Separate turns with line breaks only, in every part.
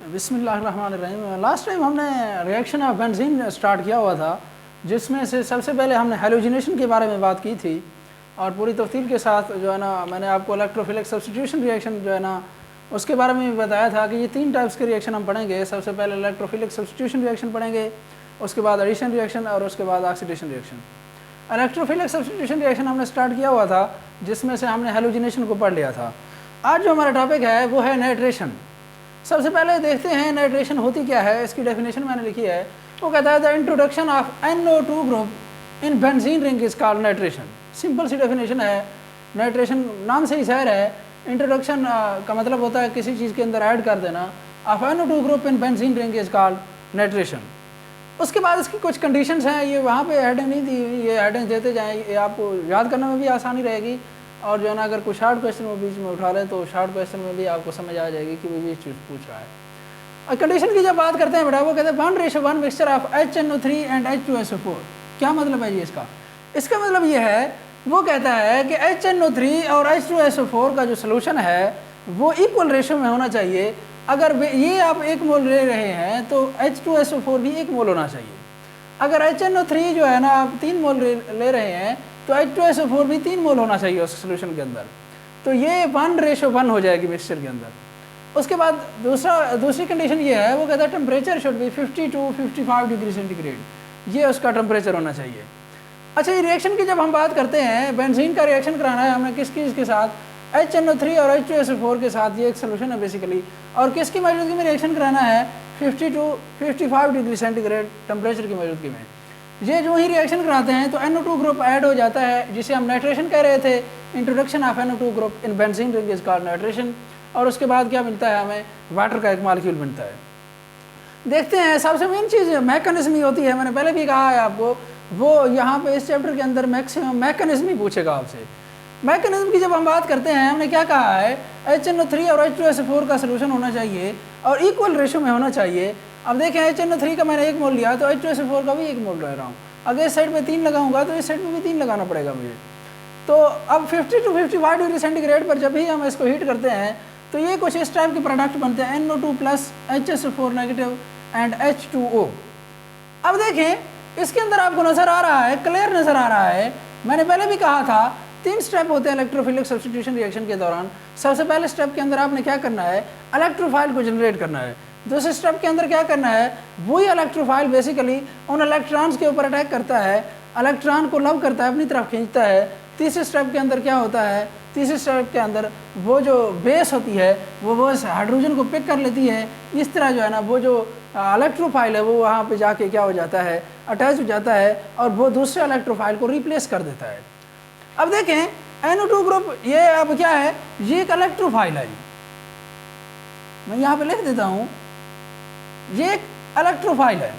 बिस्मिल्लाहिर्रहमानिर्रहीम। Last time हमने reaction of benzene start किया हुआ था, जिसमें से सबसे पहले हमने हैलोजिनेशन के बारे में बात की थी और पूरी तफसील के साथ जो है ना मैंने आपको इलेक्ट्रोफिलिक सब्स्टिट्यूशन रिएक्शन जो है ना उसके बारे में भी बताया था कि ये 3 टाइप्स के रिएक्शन हम पढ़ेंगे। सबसे पहले इलेक्ट्रोफिलिक सब्स्टिट्यूशन रिएक्शन पढ़ेंगे, उसके बाद एडिशन रिएक्शन और उसके बाद oxidation reaction. Electrophilic substitution reaction हमने स्टार्ट किया हुआ था, जिसमें से हमने हैलोजिनेशन को पढ़ लिया था। आज जो हमारा टॉपिक है वो है नाइट्रेशन। सबसे पहले देखते हैं नाइट्रेशन होती क्या है। इसकी डेफिनेशन मैंने लिखी है, वो कहता है the introduction of NO2 group in benzene ring is called nitration. Simple सी डेफिनेशन है। नाइट्रेशन नाम से ही ज़ाहिर है, इंट्रोडक्शन का मतलब होता है किसी चीज़ के अंदर ऐड कर देना। Of NO2 group in benzene ring is called nitration. उसके बाद इसकी कुछ कंडीशंस हैं, ये वहाँ पे हेडिंग नहीं दी हुई, ये हेडिंग देते जाएँ, ये आपको याद करने में भी आसानी रहेगी और जो है ना अगर कोई शार्ट क्वेश्चन वो बीच में उठा ले तो शार्ट क्वेश्चन में भी आपको समझ आ जाएगी कि वो ये चीज़ पूछ रहा है। और कंडीशन की जब बात करते हैं बेटा, वो कहते हैं 1:1 mixture of HNO3 and H2SO4। क्या मतलब है जी इसका? इसका मतलब ये है, वो कहता है कि HNO3 और H2SO4 का जो सोल्यूशन है वो इक्वल रेशो में होना चाहिए। अगर ये आप 1 मोल ले रहे हैं तो H2SO4 भी 1 मोल होना चाहिए। अगर HNO3 जो है ना आप 3 मोल ले रहे हैं तो H2SO4 भी 3 मोल होना चाहिए उस सोल्यूशन के अंदर। तो ये 1:1 हो जाएगी मिक्सचर के अंदर। उसके बाद दूसरी कंडीशन ये है, वो कहता है temperature should be 50 to 55 degree centigrade. ये उसका टेम्परेचर होना चाहिए। अच्छा, ये रिएक्शन की जब हम बात करते हैं, बेंजीन का रिएक्शन कराना है हमें किसके साथ? HNO3 और H2SO4 के साथ। ये एक सोल्यूशन है बेसिकली। और किसकी मौजूदगी में रिएक्शन कराना है? 50 to 55 डिग्री सेंटीग्रेड टेम्परेचर की मौजूदगी में। ये जो ही रिएक्शन कराते हैं तो NO2 ग्रुप ऐड हो जाता है, जिसे हम नाइट्रेशन कह रहे थे। Introduction of NO2 group in benzene ring is called nitration. और उसके बाद क्या मिलता है हमें? वाटर का एक मॉलिक्यूल मिलता है। देखते हैं, सबसे मेन चीज़ मैकेनिज्म ही होती है। मैंने पहले भी कहा है आपको, वो यहाँ पे इस चैप्टर के अंदर मैक्सिमम मैकेनिज्म ही पूछेगा आपसे। मैकेनिज्म की जब हम बात करते हैं, हमने क्या कहा है? HNO3 और H2SO4 का सोल्यूशन होना चाहिए और इक्वल रेशो में होना चाहिए। अब देखें, HNO3 का मैंने 1 मोल लिया तो H2SO4 का भी 1 मोल ले रहा हूँ। अगर इस साइड पे 3 लगाऊंगा तो इस साइड पे भी 3 लगाना पड़ेगा मुझे। तो अब 50 to 55 डिग्री सेंटीग्रेड पर जब भी हम इसको हीट करते हैं तो ये कुछ इस टाइप के प्रोडक्ट बनते हैं, NO2 plus HSO4 negative and H2O। अब देखें, इसके अंदर आपको नज़र आ रहा है, क्लियर नज़र आ रहा है। मैंने पहले भी कहा था 3 स्टेप होते हैं इलेक्ट्रोफिलिक सब्स्टिट्यूशन रिएक्शन के दौरान। सबसे पहले स्टेप के अंदर आपने क्या करना है? इलेक्ट्रोफाइल को जनरेट करना है। दूसरे स्टेप के अंदर क्या करना है? वही इलेक्ट्रोफाइल बेसिकली उन इलेक्ट्रॉन्स के ऊपर अटैक करता है, इलेक्ट्रॉन को लव करता है, अपनी तरफ खींचता है। तीसरे स्टेप के अंदर क्या होता है? तीसरे स्टेप के अंदर वो जो बेस होती है वो हाइड्रोजन को पिक कर लेती है। इस तरह जो है ना वो जो इलेक्ट्रोफाइल है वो वहाँ पे जाके क्या हो जाता है? अटैच हो जाता है और वो दूसरे इलेक्ट्रोफाइल को रिप्लेस कर देता है। अब देखें, NO2 ग्रुप ये अब क्या है? ये एक इलेक्ट्रोफाइल है। मैं यहाँ पे लिख देता हूँ, ये एक इलेक्ट्रोफाइल है।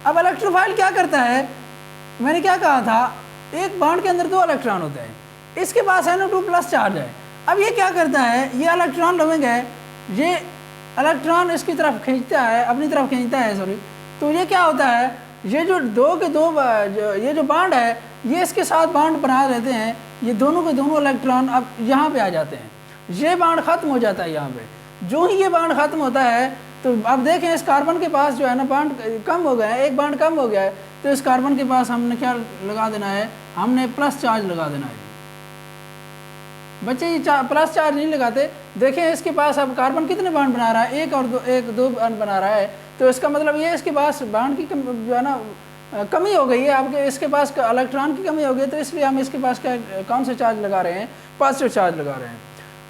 अब इलेक्ट्रोफाइल क्या करता है? मैंने क्या कहा था? एक बॉन्ड के अंदर 2 इलेक्ट्रॉन होते हैं, इसके पास NO2 प्लस चार्ज है। अब ये क्या करता है? ये इलेक्ट्रॉन लविंग है, ये इलेक्ट्रॉन इसकी तरफ खींचता है, अपनी तरफ खींचता है, सॉरी। तो ये क्या होता है? ये जो 2 के 2 ये जो बॉन्ड है ये इसके साथ बॉन्ड बना देते हैं। ये दोनों के दोनों इलेक्ट्रॉन अब यहाँ पे आ जाते हैं। ये बॉन्ड ख़त्म हो जाता है यहाँ पे। जो ही ये बॉन्ड ख़त्म होता है तो अब देखें, इस कार्बन के पास जो है ना बॉन्ड कम हो गया है, एक बॉन्ड कम हो गया है। तो इस कार्बन के पास हमने क्या लगा देना है? हमने प्लस चार्ज लगा देना है। बच्चे ये प्लस चार्ज नहीं लगाते। देखें, इसके पास अब कार्बन कितने बॉन्ड बना रहा है? 1 बॉन्ड बना रहा है। तो इसका मतलब ये इसके पास बॉन्ड की जो है ना कमी हो गई है। आपके इसके पास इलेक्ट्रॉन की कमी हो गई, तो इसलिए हम इसके पास क्या कौन से चार्ज लगा रहे हैं? पॉजिटिव चार्ज लगा रहे हैं।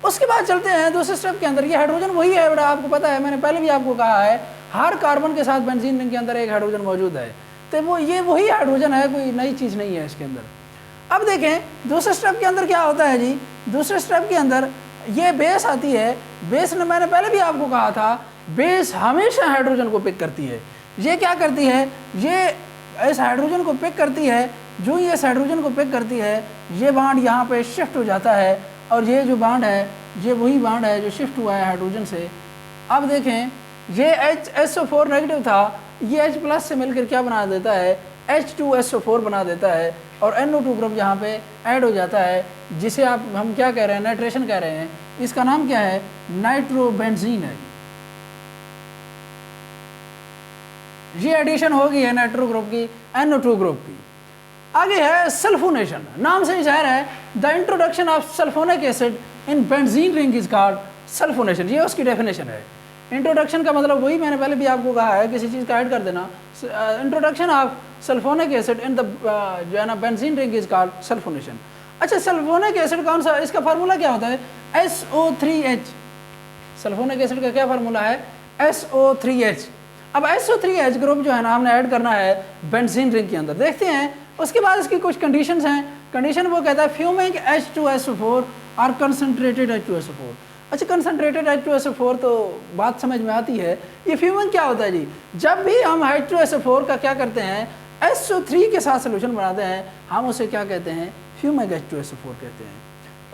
उसके बाद चलते हैं दूसरे स्टेप के अंदर। ये हाइड्रोजन वही है बेटा, आपको पता है, मैंने पहले भी आपको कहा है, हर कार्बन के साथ बेंजीन रिंग के अंदर एक हाइड्रोजन मौजूद है। तो वो ये वही हाइड्रोजन है, कोई नई चीज़ नहीं है इसके अंदर। अब देखें, दूसरे स्टेप के अंदर क्या होता है जी? दूसरे स्टेप के अंदर ये बेस आती है। बेस ने मैंने पहले भी आपको कहा था, बेस हमेशा हाइड्रोजन को पिक करती है। ये क्या करती है? ये इस हाइड्रोजन को पिक करती है। जो ये इस हाइड्रोजन को पिक करती है, ये बॉन्ड यहाँ पे शिफ्ट हो जाता है और ये जो बॉन्ड है ये वही बॉन्ड है जो शिफ्ट हुआ है हाइड्रोजन से। अब देखें, ये HSO4 नेगेटिव था, ये H प्लस से मिलकर क्या बना देता है? H2SO4 बना देता है और NO2 ग्रुप यहाँ पे ऐड हो जाता है, जिसे हम क्या कह रहे हैं? नाइट्रेशन कह रहे हैं। इसका नाम क्या है? नाइट्रोबेंजीन है। ये एडिशन होगी है नाइट्रो ग्रुप की NO2 ग्रुप की। आगे है सल्फोनेशन, नाम से ही जाहिर है the introduction of sulphonic acid in benzene ring is called sulphonation, ये उसकी डेफिनेशन है। इंट्रोडक्शन का मतलब वही मैंने पहले भी आपको कहा है, किसी चीज़ का ऐड कर देना। Introduction of sulphonic acid in the जो है ना benzene ring is called sulphonation. अच्छा, सल्फोनिक एसिड कौन सा, इसका फार्मूला क्या होता है? SO3H। सल्फोनिक एसिड का क्या फार्मूला है? SO3H। अब SO3H ग्रुप जो है ना हमने ऐड करना है बेंजीन रिंग के अंदर। देखते हैं उसके बाद इसकी कुछ कंडीशंस हैं। कंडीशन वो कहता है फ्यूमिंग H2SO4 और कंसनट्रेटेड H2SO4। अच्छा, कंसनट्रेटेड H2SO4 तो बात समझ में आती है। ये फ्यूमिंग क्या होता है जी? जब भी हम H2SO4 का क्या करते हैं, SO3 के साथ सोल्यूशन बनाते हैं, हम उसे क्या कहते हैं? फ्यूमिंग H2SO4 कहते हैं।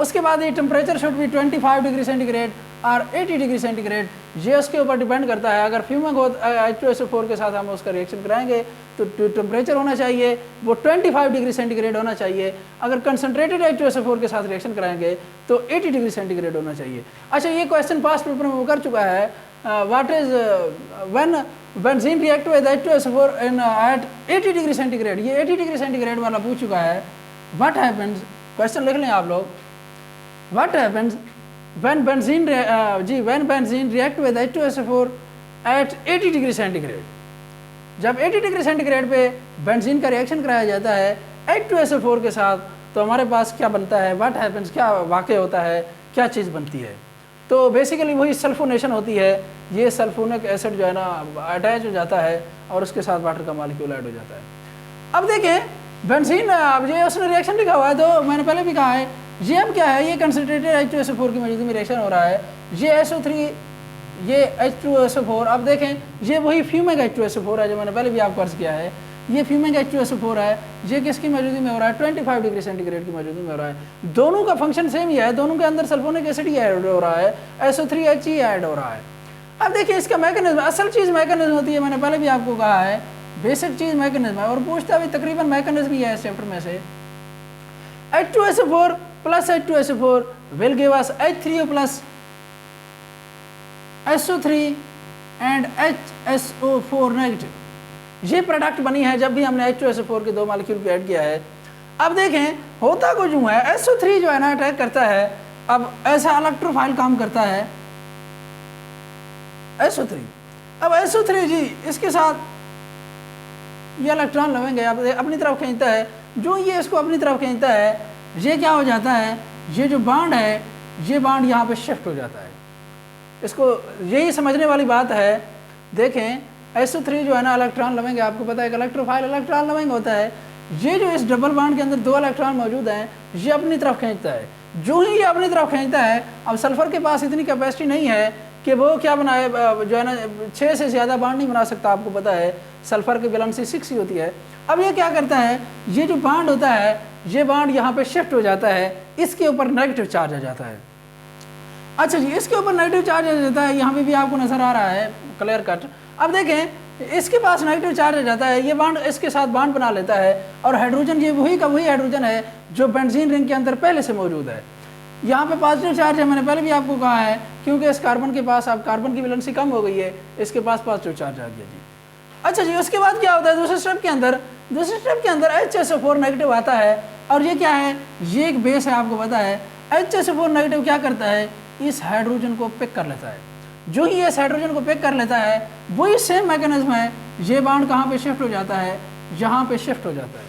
उसके बाद ये टेम्परेचर शुड भी 25 डिग्री सेंटीग्रेड और 80 डिग्री सेंटीग्रेड, ये उसके ऊपर डिपेंड करता है। अगर फ्यूमिंग हो H2SO4 के साथ हम उसका रिएक्शन कराएंगे तो टेम्परेचर होना चाहिए वो 25 डिग्री सेंटीग्रेड होना चाहिए। अगर कंसनट्रेटेड H2SO4 के साथ रिएक्शन कराएंगे तो 80 डिग्री सेंटीग्रेड होना चाहिए। अच्छा, ये क्वेश्चन पास्ट पेपर में वो कर चुका है, what is when benzene react with H2SO4 in at 80 degree centigrade, ये 80 डिग्री सेंटीग्रेड वाला पूछ चुका है। व्हाट हैपेंस, क्वेश्चन लिख लें आप लोग, what happens when benzene when benzene react with H2SO4 at 80 degree centigrade. जब 80 डिग्री सेंटीग्रेड पे बेंजीन का रिएक्शन कराया जाता है H2SO4 के साथ, तो हमारे पास क्या बनता है? व्हाट हैपेंस, क्या वाक़ई होता है, क्या चीज़ बनती है? तो बेसिकली वही सल्फोनेशन होती है। ये सल्फोनिक एसिड जो है ना अटैच हो जाता है और उसके साथ वाटर का मॉलिक्यूल ऐड हो जाता है। अब देखें बेंजीन, अब ये उसने रिएक्शन लिखा हुआ है, तो मैंने पहले भी कहा है ये अब क्या है, ये कंसनट्रेटेड H2SO4 की मौजूदगी में रिएक्शन हो रहा है। ये SO3, ये H2SO4, अब देखें ये वही फ्यूमिंग H2SO4 है जो मैंने पहले भी आपको अर्ज किया है। ये फ्यूमिंग H2SO4 है, ये किसकी मौजूदगी में हो रहा है? 25 डिग्री सेंटीग्रेड की मौजूदगी में हो रहा है। दोनों का फंक्शन सेम ही है, दोनों के अंदर सल्फोनिक एसिड ही ऐड हो रहा है, SO3H ही ऐड हो रहा है। अब देखिए इसका मैकेनिज्म, असल चीज़ मैकेनिज्म होती है, मैंने पहले भी आपको कहा है, बेसिक चीज़ मैकेनिज्म है। और पूछता भी तकरीबन मैकेनिज्म ही है इस चैप्टर में से। H2SO4 plus H2SO4 will give us H3O plus SO3 and HSO4 negative. ये प्रोडक्ट बनी है जब भी हमने H2SO4 के दो मॉलिक्यूल को ऐड किया है। अब देखें होता कुछ यूं है, SO3 जो है ना अटैक करता है, अब ऐसा इलेक्ट्रोफाइल काम करता है SO3। अब SO3 जी इसके साथ ये इलेक्ट्रॉन लगेंगे, अब अपनी तरफ खींचता है। जो ये इसको अपनी तरफ खींचता है, ये क्या हो जाता है, ये जो बांड है, ये बांड यहाँ पे शिफ्ट हो जाता है। इसको यही समझने वाली बात है। देखें SO3 जो है ना इलेक्ट्रॉन लवेंगे, आपको पता है इलेक्ट्रोफाइल इलेक्ट्रॉन लवेंगे होता है। ये जो इस डबल बांड के अंदर दो इलेक्ट्रॉन मौजूद हैं, ये अपनी तरफ खींचता है। जो ही ये अपनी तरफ खींचता है, अब सल्फर के पास इतनी कैपेसिटी नहीं है कि वो क्या बनाए, जो है ना 6 से ज़्यादा बांड नहीं बना सकता। आपको पता है सल्फर की वैलेंसी 6 ही होती है। अब ये क्या करता है, ये जो बांड होता है, ये बांड यहाँ पे शिफ्ट हो जाता है, इसके ऊपर नेगेटिव चार्ज आ जाता है। अच्छा जी, इसके ऊपर नेगेटिव चार्ज आ जाता है, यहाँ पे भी आपको नजर आ रहा है क्लियर कट। अब देखें इसके पास नेगेटिव चार्ज आ जाता है, ये बांड इसके साथ बांड बना लेता है, और हाइड्रोजन ये वही का वही हाइड्रोजन है जो बेंजीन रिंग के अंदर पहले से मौजूद है। यहाँ पे पॉजिटिव चार्ज है, मैंने पहले भी आपको कहा है, क्योंकि इस कार्बन के पास अब कार्बन की वैलेंसी कम हो गई है, इसके पास पॉजिटिव चार्ज आ गया जी। अच्छा जी, उसके बाद क्या होता है दूसरे स्टेप के अंदर, HSO4 नेगेटिव आता है, और ये क्या है, ये एक बेस है, आपको पता है। HSO4 नेगेटिव क्या करता है, इस हाइड्रोजन को पिक कर लेता है। जो ही इस हाइड्रोजन को पिक कर लेता है, वही सेम मैकेनिज्म है। ये बांड कहाँ पे शिफ्ट हो जाता है, यहाँ पे शिफ्ट हो जाता है।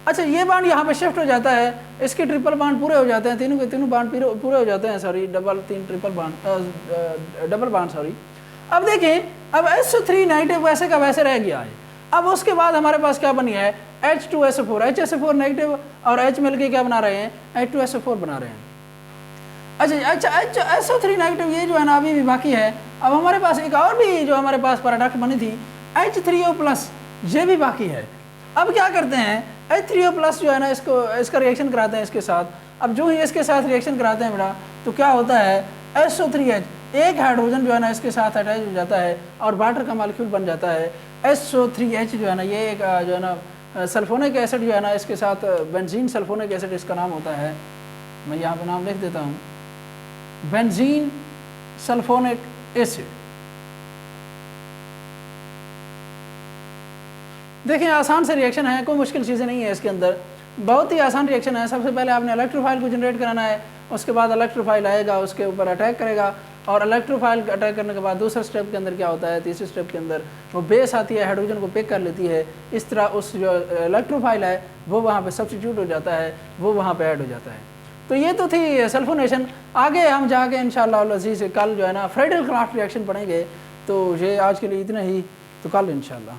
अच्छा, ये बांड यहाँ पे शिफ्ट हो जाता है, इसके ट्रिपल बांड पूरे हो जाते हैं, तीनों के तीनों बांड पूरे हो जाते हैं, सॉरी डबल बांड सॉरी। अब देखें, अब SO3 नेगेटिव वैसे का वैसे रह गया है। अब उसके बाद हमारे पास क्या बनी है, H2SO4, HSO4 नेगेटिव और H मिलके क्या बना रहे हैं, H2SO4 बना रहे हैं। अच्छा, SO3 नेगेटिव ये जो है ना अभी भी बाकी है। अब हमारे पास एक और भी जो हमारे पास प्रोडक्ट बनी थी H3O+, ये भी बाकी है। अब क्या करते हैं, H3O+ जो है ना इसका रिएक्शन कराते हैं इसके साथ। अब जो ही इसके साथ रिएक्शन कराते हैं बेटा, तो क्या होता है, SO3H, एक हाइड्रोजन जो है ना इसके साथ अटैच हो जाता है और वाटर का मॉलिक्यूल बन जाता है। SO3H जो है ना, ये एक जो है ना सल्फोनिक एसिड जो है ना, इसके साथ बेंजीन सल्फोनिक एसिड इसका नाम होता है। मैं यहाँ पे नाम लिख देता हूँ, बेंजीन सल्फोनिक एसिड। देखिए आसान से रिएक्शन है, कोई मुश्किल चीज़ें नहीं है इसके अंदर, बहुत ही आसान रिएक्शन है। सबसे पहले आपने इलेक्ट्रोफाइल को जनरेट कराना है, उसके बाद इलेक्ट्रोफाइल आएगा, उसके ऊपर अटैक करेगा, और इलेक्ट्रोफाइल अटैक करने के बाद दूसरे स्टेप के अंदर क्या होता है, तीसरे स्टेप के अंदर वो बेस आती है, हाइड्रोजन को पिक कर लेती है। इस तरह उस जो इलेक्ट्रोफाइल है वो वहाँ पे सब्स्टिट्यूट हो जाता है, वो वहाँ पे ऐड हो जाता है। तो ये तो थी सल्फोनेशन। आगे हम जाके इंशाअल्लाह अज़ीज़ कल जो है ना फ्रेडल क्राफ्ट रिएक्शन पढ़ेंगे। तो ये आज के लिए इतना ही, तो कल इंशाअल्लाह।